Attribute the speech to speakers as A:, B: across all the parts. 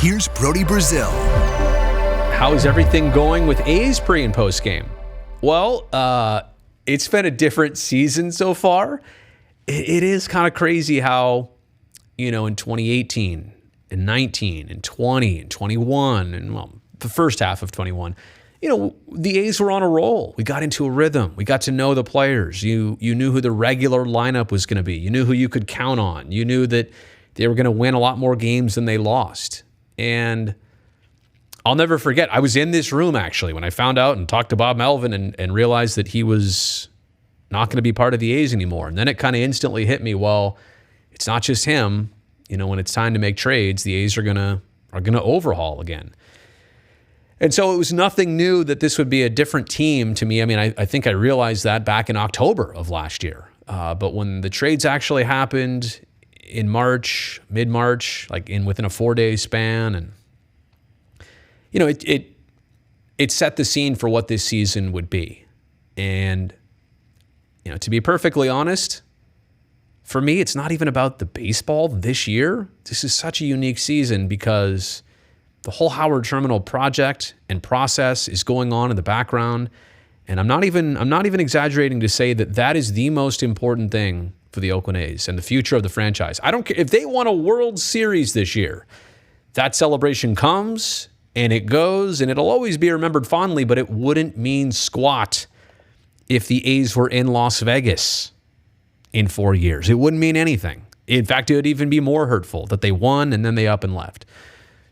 A: Here's Brody Brazil.
B: How is everything going with A's pre and post game? Well, it's been a different season so far. It is kind of crazy how, in 2018 and 19 and 20 and 21 and, the first half of 21, the A's were on a roll. We got into a rhythm. We got to know the players. You knew who the regular lineup was going to be. You knew who you could count on. You knew that they were going to win a lot more games than they lost. And I'll never forget, I was in this room actually when I found out and talked to Bob Melvin and realized that he was not going to be part of the A's anymore. And then it kind of instantly hit me, well, it's not just him. When it's time to make trades, the A's are gonna overhaul again. And so it was nothing new that this would be a different team to me. I mean, I think I realized that back in October of last year. But when the trades actually happened in March, mid-March, like within a 4-day span, and it set the scene for what this season would be. And to be perfectly honest, for me, it's not even about the baseball this year. This is such a unique season because the whole Howard Terminal project and process is going on in the background. And I'm not even exaggerating to say that is the most important thing for the Oakland A's and the future of the franchise. I don't care if they won a World Series this year. That celebration comes and it goes, and it'll always be remembered fondly, but it wouldn't mean squat if the A's were in Las Vegas in 4 years. It wouldn't mean anything. In fact, it would even be more hurtful that they won and then they up and left.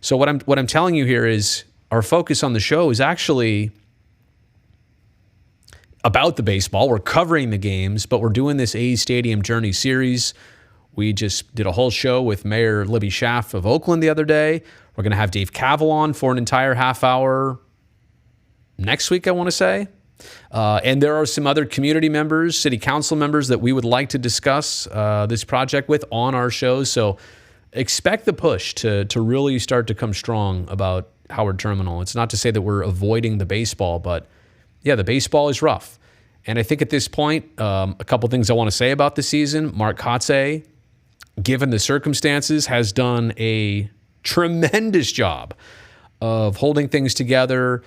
B: So what I'm telling you here is our focus on the show is actually about the baseball. We're covering the games, but we're doing this A's Stadium Journey series. We just did a whole show with Mayor Libby Schaaf of Oakland the other day. We're going to have Dave Kaval on for an entire half hour next week, I want to say. And there are some other community members, city council members that we would like to discuss this project with on our show. So expect the push to really start to come strong about Howard Terminal. It's not to say that we're avoiding the baseball, but yeah, the baseball is rough. And I think at this point, a couple things I want to say about the season. Mark Kotze, given the circumstances, has done a tremendous job of holding things together,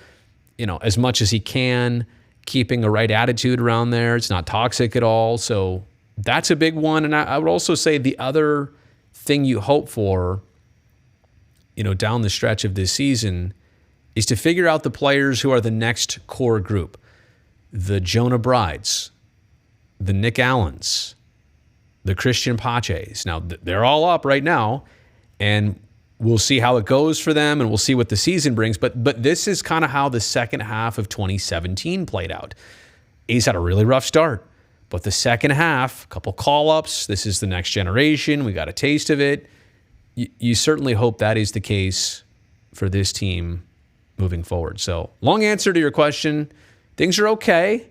B: as much as he can, keeping a right attitude around there. It's not toxic at all. So that's a big one. And I would also say the other thing you hope for, down the stretch of this season is to figure out the players who are the next core group. The Jonah Brides, the Nick Allens, the Christian Paches. Now, they're all up right now, and we'll see how it goes for them, and we'll see what the season brings. But this is kind of how the second half of 2017 played out. A's had a really rough start, but the second half, a couple call-ups, this is the next generation, we got a taste of it. You certainly hope that is the case for this team moving forward. So, long answer to your question. Things are okay.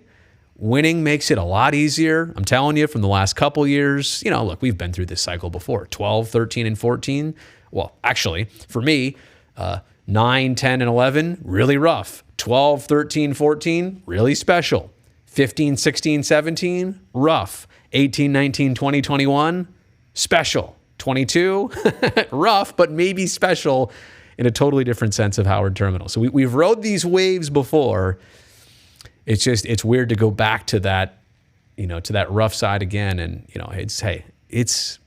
B: Winning makes it a lot easier. I'm telling you, from the last couple years, look, we've been through this cycle before. 12, 13, and 14. Well, actually, for me, 9, 10, and 11, really rough. 12, 13, 14, really special. 15, 16, 17, rough. 18, 19, 20, 21, special. 22, rough, but maybe special in a totally different sense of Howard Terminal. So we've rode these waves before. It's weird to go back to that, to that rough side again. And, it's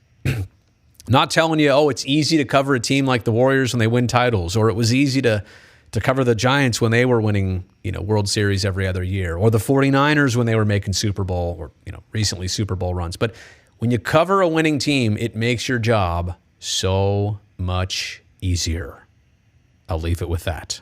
B: not telling you, it's easy to cover a team like the Warriors when they win titles, or it was easy to cover the Giants when they were winning, World Series every other year, or the 49ers when they were making Super Bowl or, recently Super Bowl runs. But when you cover a winning team, it makes your job so much easier. I'll leave it with that.